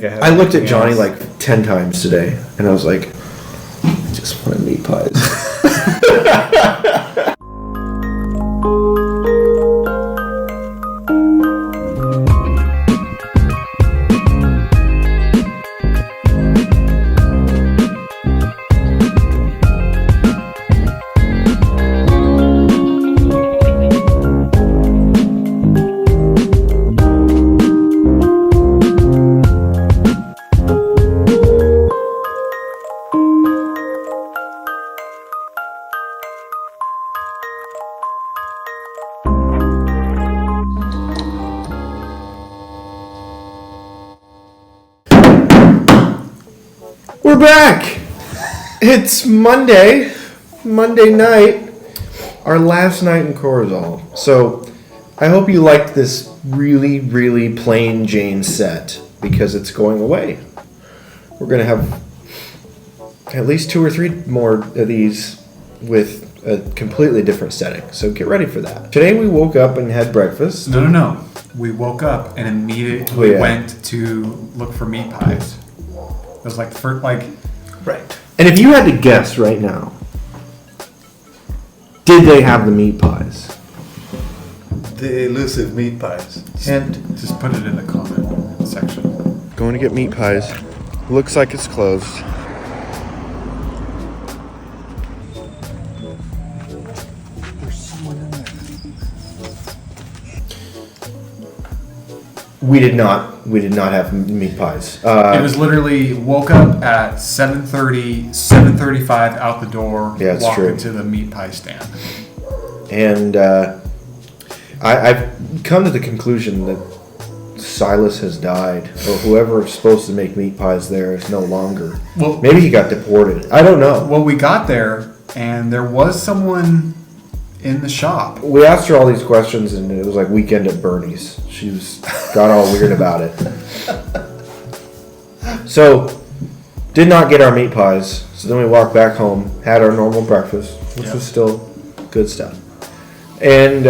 I looked at Johnny like 10 times today, and I was like, I just wanted meat pies. We're back! It's Monday night, our last night in Corozal. So, I hope you liked this really, really plain Jane set, because it's going away. We're going to have at least 2 or 3 more of these with a completely different setting. So get ready for that. Today we woke up and had breakfast. No. We woke up and immediately went to look for meat pies. It was like the first, Right. And if you had to guess right now, did they have the meat pies? The elusive meat pies. And just put it in the comment section. Going to get meat pies. Looks like it's closed. There's someone in there. We did not have meat pies. It was literally woke up at 7:30, 7:35 out the door, Yeah, it's walked true. into the meat pie stand. And I've come to the conclusion that Silas has died, or whoever is supposed to make meat pies there is no longer. Well, Maybe he got deported. I don't know. Well, we got there and there was someone in the shop. We asked her all these questions, and it was like weekend at Bernie's. She got all weird about it. So, did not get our meat pies. So then we walked back home, had our normal breakfast, which was still good stuff. And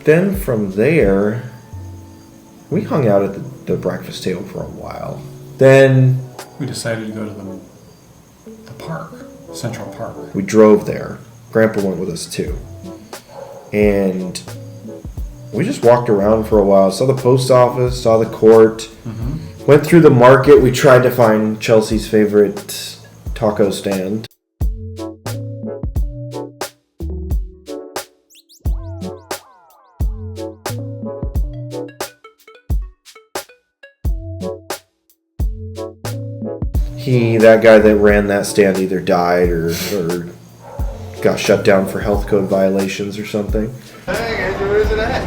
then from there, we hung out at the breakfast table for a while. Then We decided to go to the park, Central Park. we drove there. Grandpa went with us too. And we just walked around for a while. Saw the post office, saw the court, went through the market. We tried to find Chelsea's favorite taco stand. That guy that ran that stand either died or got shut down for health code violations or something. Hey, Andrew, where's it at?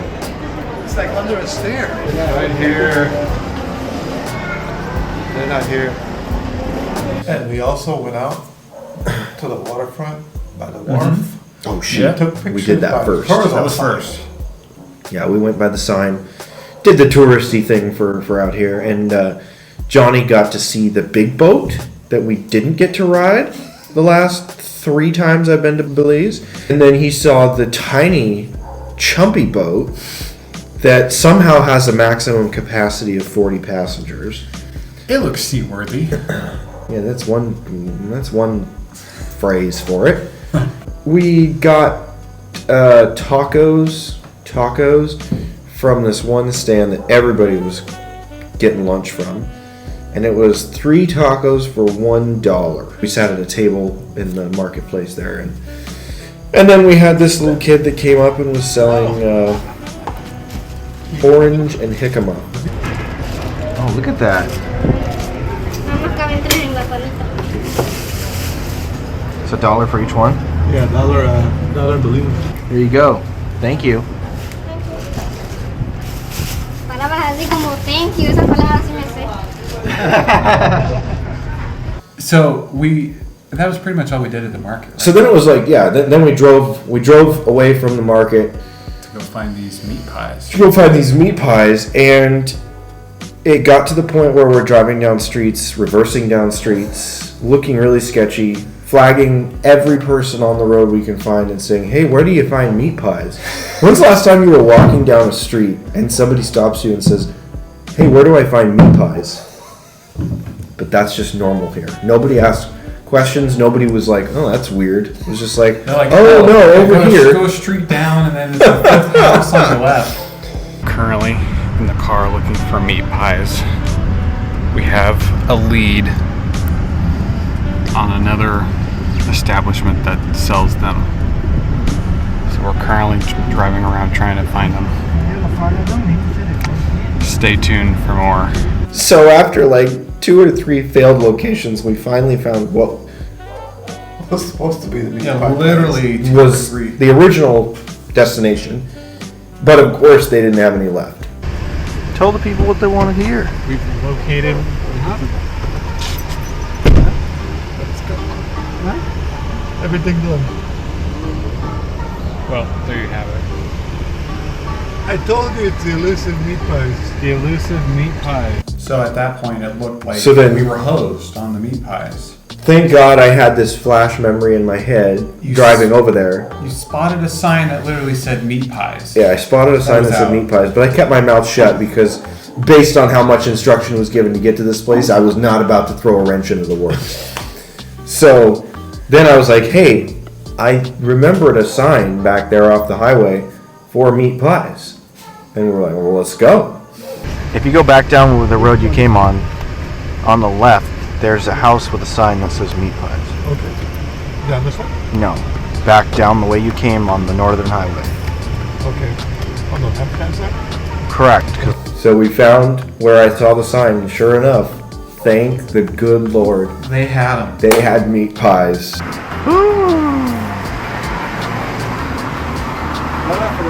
It's like under a stair. Right here. They're not here. And we also went out to the waterfront by the wharf. Oh shit, Took pictures we did that by first. Corozal That was sign. first. Yeah, we went by the sign, did the touristy thing for out here, and Johnny got to see the big boat that we didn't get to ride the last 3 times I've been to Belize. And then he saw the tiny, chumpy boat that somehow has a maximum capacity of 40 passengers. It looks seaworthy. Yeah, that's one phrase for it. We got tacos from this one stand that everybody was getting lunch from. And it was 3 tacos for $1. We sat at a table in the marketplace there, and then we had this little kid that came up and was selling orange and jicama. Oh, look at that! It's $1 for each one. Yeah, dollar Belize. Here you go. Thank you. Palabras así como thank you, esas palabras sí me sé. So that was pretty much all we did at the market. Right? So then it was like, yeah. Then we drove away from the market To go find these meat pies. to go find these meat pies, and it got to the point where we're driving down streets, reversing down streets, looking really sketchy, flagging every person on the road we can find and saying, hey, where do you find meat pies? When's the last time you were walking down a street and somebody stops you and says, hey, where do I find meat pies? But that's just normal here. Nobody asked questions. Nobody was like, oh, that's weird. It was just like, They're like, oh, no, over here. Go straight down, and then it's the fifth house on the left. Currently in the car looking for meat pies. We have a lead on another establishment that sells them. So we're currently driving around trying to find them. Stay tuned for more. So after like 2 or 3 failed locations, we finally found what was supposed to be the meat Yeah, pie literally place. 2 or was 3. the original destination. But of course, they didn't have any left. Tell the people what they want to hear. We've located. Everything done. Well, there you have it. I told you it's the elusive meat pies. The elusive meat pies. So at that point, it looked like So then- we were hosed on the meat pies. Thank God I had this flash memory in my head driving over there. You spotted a sign that literally said meat pies. Yeah, I spotted a sign that was said out. meat pies, but I kept my mouth shut because based on how much instruction was given to get to this place, I was not about to throw a wrench into the works. So then I was like, hey, I remembered a sign back there off the highway for meat pies. And we were like, well, let's go. If you go back down the road you came on the left, there's a house with a sign that says meat pies. Okay. Down this one? No, back down the way you came on the northern highway. Okay. On the left-hand side? Correct. 'Cause So we found where I saw the sign, and sure enough, thank the good Lord, They had them. they had meat pies.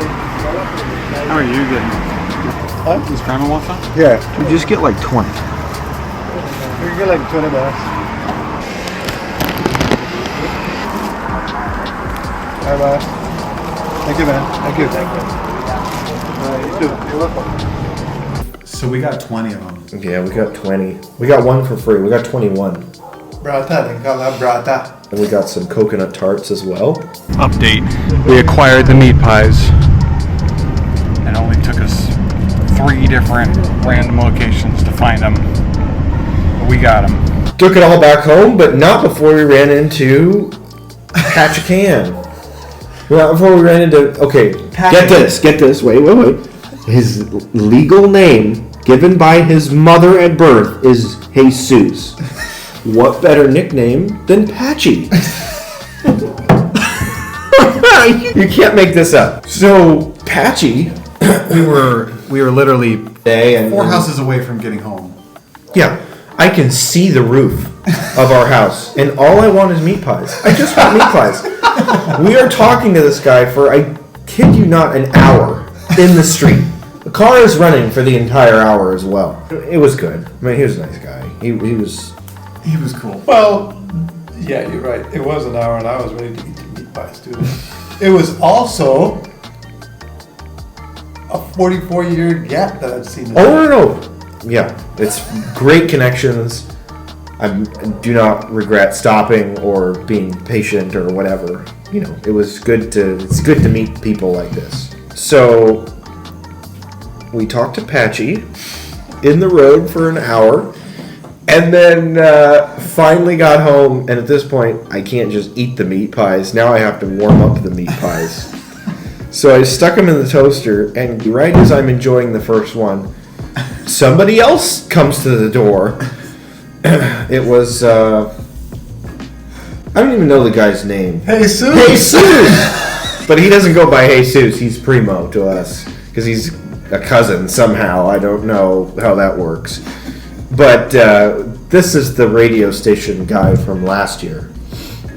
How are you getting? Huh? Does Grandma want some? Yeah. you just get like 20. You can get like 20 bucks. Bye bye. Thank you, man. Thank you. You too. You're welcome. So we got 20 of them. Yeah, we got 20. We got one for free. We got 21. Brata, they call that brata. And we got some coconut tarts as well. Update. We acquired the meat pies. It only took us 3 different random locations to find them. But we got them. Took it all back home, but not before we ran into Patch a Can. Not before we ran into. Okay, get this. Wait. His legal name, given by his mother at birth, is Jesus. What better nickname than Patchy? You can't make this up. So Patchy, we were literally day and 4 houses away from getting home. Yeah, I can see the roof of our house, and all I want is meat pies. I just want meat pies. We are talking to this guy for, I kid you not, an hour in the street. The car is running for the entire hour as well. It was good. I mean, he was a nice guy. He was. He was cool. Well, yeah, you're right. It was an hour and I was ready to eat the meat pies too. It was also a 44-year gap that I've seen. Oh no. Yeah, it's great connections. I do not regret stopping or being patient or whatever. You know, it's good to meet people like this. So we talked to Patchy in the road for an hour, and then finally got home. And at this point, I can't just eat the meat pies. Now I have to warm up the meat pies. So I stuck them in the toaster, and right as I'm enjoying the first one, somebody else comes to the door. It was, I don't even know the guy's name. Jesus! But he doesn't go by Jesus, he's Primo to us. Because he's a cousin somehow. I don't know how that works. But this is the radio station guy from last year.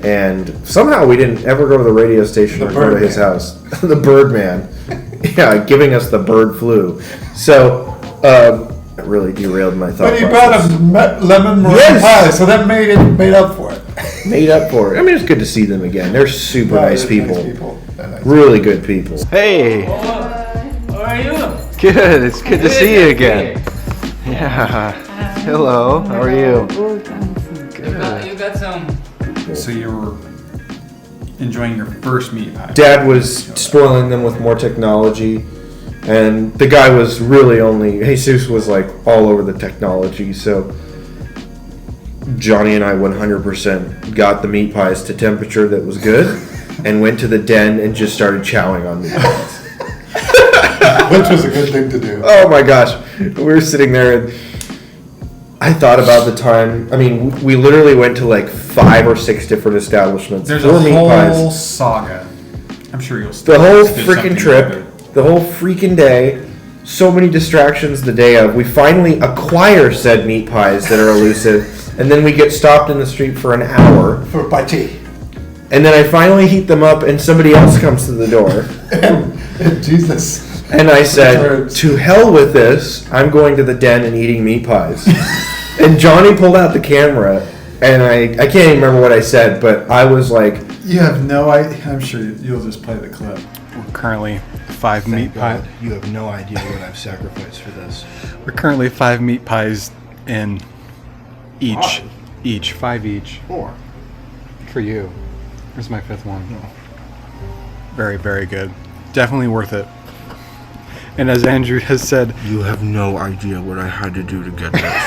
And somehow we didn't ever go to the radio station or go to his house. The Birdman. Yeah, giving us the bird flu. So, it really derailed my thought But he brought process. a lemon meringue pie, so that made up for it. Made up for it. I mean, it's good to see them again. They're super nice people. They're nice. Really good people. Hey, How are you? good. It's good to see you again. Yeah. Hello. How are you? You got some. So you were enjoying your first meat pie. Dad was spoiling them with more technology. And the guy was really Jesus was like all over the technology, so Johnny and I 100% got the meat pies to temperature that was good and went to the den and just started chowing on meat pies. Which was a good thing to do. Oh my gosh. We were sitting there and I thought about the time. I mean, we literally went to like 5 or 6 different establishments. There's 4 a meat whole pies. saga. I'm sure you'll The still whole stitch freaking something trip, together. the whole freaking day, so many distractions the day of. We finally acquire said meat pies that are elusive, and then we get stopped in the street for an hour. For pachi. And then I finally heat them up, and somebody else comes to the door. Jesus. And I said, Returns. to hell with this, I'm going to the den and eating meat pies. And Johnny pulled out the camera, and I can't even remember what I said, but I was like, You have no idea. I'm sure you'll just play the clip. We're currently 5 meat pies. You have no idea what I've sacrificed for this. We're currently 5 meat pies in each. Each. 5 each. 4. For you. Here's my 5th one. Very, very good. Definitely worth it. And as Andrew has said, You have no idea what I had to do to get this.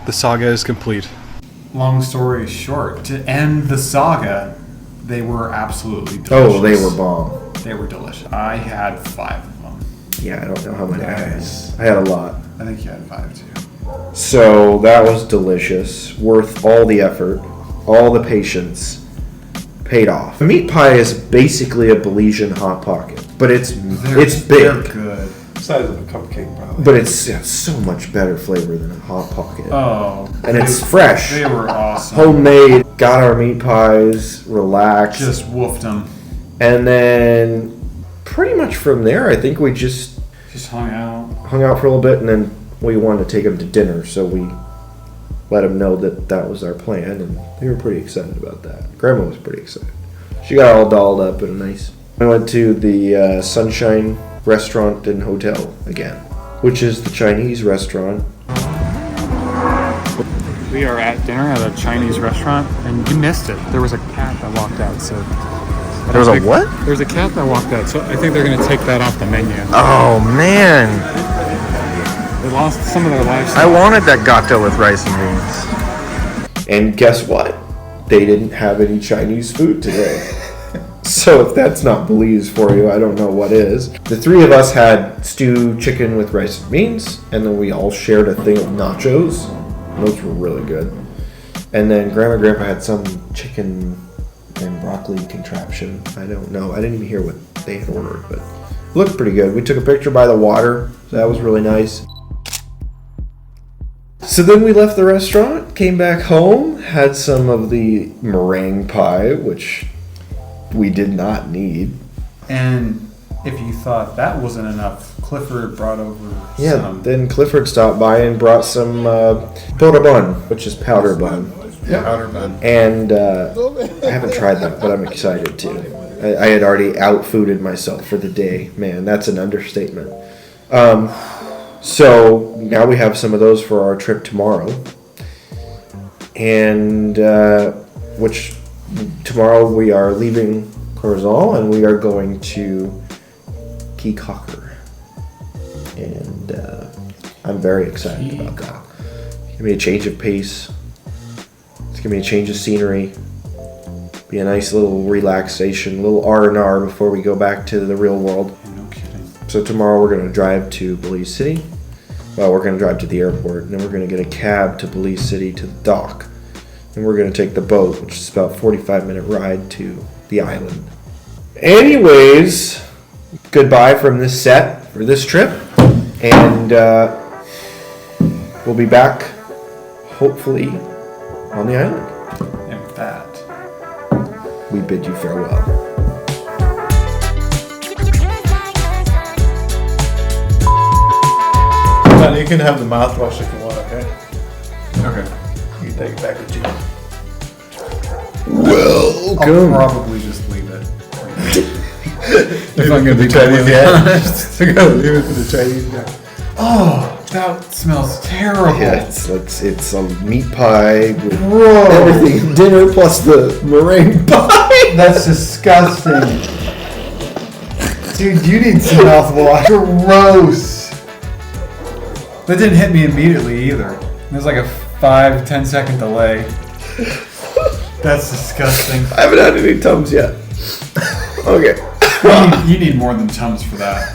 the saga is complete. Long story short, to end the saga, they were absolutely delicious. oh, they were bomb. They were delicious. I had 5 of them. Yeah, I don't know how many Nice. I had a lot. I think you had 5 too. So that was delicious, worth all the effort, all the patience, paid off. A meat pie is basically a Belizean hot pocket, but it's They're big, good. Size of a cupcake, probably. but it's so much better flavor than a hot pocket, Oh. and it's fresh, They were awesome. homemade. Got our meat pies, relaxed, Just woofed them. and then pretty much from there, I think we just Just hung out. hung out for a little bit, and then we wanted to take them to dinner, so we let them know that that was our plan, and they were pretty excited about that. Grandma was pretty excited. She got all dolled up and nice. I went to the Sunshine Restaurant and Hotel again, which is the Chinese restaurant. We are at dinner at a Chinese restaurant, and you missed it. There was a cat that walked out, so... There was a what? There's a cat that walked out, so I think they're going to take that off the menu. Oh, man. They lost some of their I lifestyle. wanted that gato with rice and beans. And guess what? They didn't have any Chinese food today. So if that's not Belize for you, I don't know what is. The 3 of us had stewed chicken with rice and beans, and then we all shared a thing of nachos. Those were really good. And then Grandma and Grandpa had some chicken and broccoli contraption. I don't know. I didn't even hear what they had ordered, but it looked pretty good. We took a picture by the water, so that was really nice. So then we left the restaurant, came back home, had some of the meringue pie, which we did not need. And if you thought that wasn't enough, Clifford brought over Yeah, some... then Clifford stopped by and brought some pota bun, which is powder bun. powder bun. And I haven't tried that, but I'm excited to. I had already outfooded myself for the day. Man, that's an understatement. So now we have some of those for our trip tomorrow. And which tomorrow we are leaving Corzal and we are going to Key Cocker. And I'm very excited about that. It's gonna be a change of pace. It's gonna be a change of scenery. Be a nice little relaxation, little R&R before we go back to the real world. No kidding. So tomorrow we're gonna drive to Belize City. Well, we're gonna drive to the airport, and then we're gonna get a cab to Belize City to the dock. And we're gonna take the boat, which is about a 45-minute ride to the island. Anyways, goodbye from this set for this trip, and we'll be back hopefully on the island. And with that, We bid you farewell. Johnny, you can have the mouthwash if you want, okay? okay. You can take it back with you. I'll Welcome. probably just leave it. If I'm gonna be Chinese, yeah. I'm gonna leave it for the Chinese guy. Oh, That smells terrible. Yeah, it's a meat pie with Whoa. everything. Dinner plus the meringue pie. That's disgusting. Dude, you need some mouthwash. Gross. That didn't hit me immediately either. There's like a 5-10 second delay. That's disgusting. I haven't had any Tums yet. Okay. You need more than Tums for that.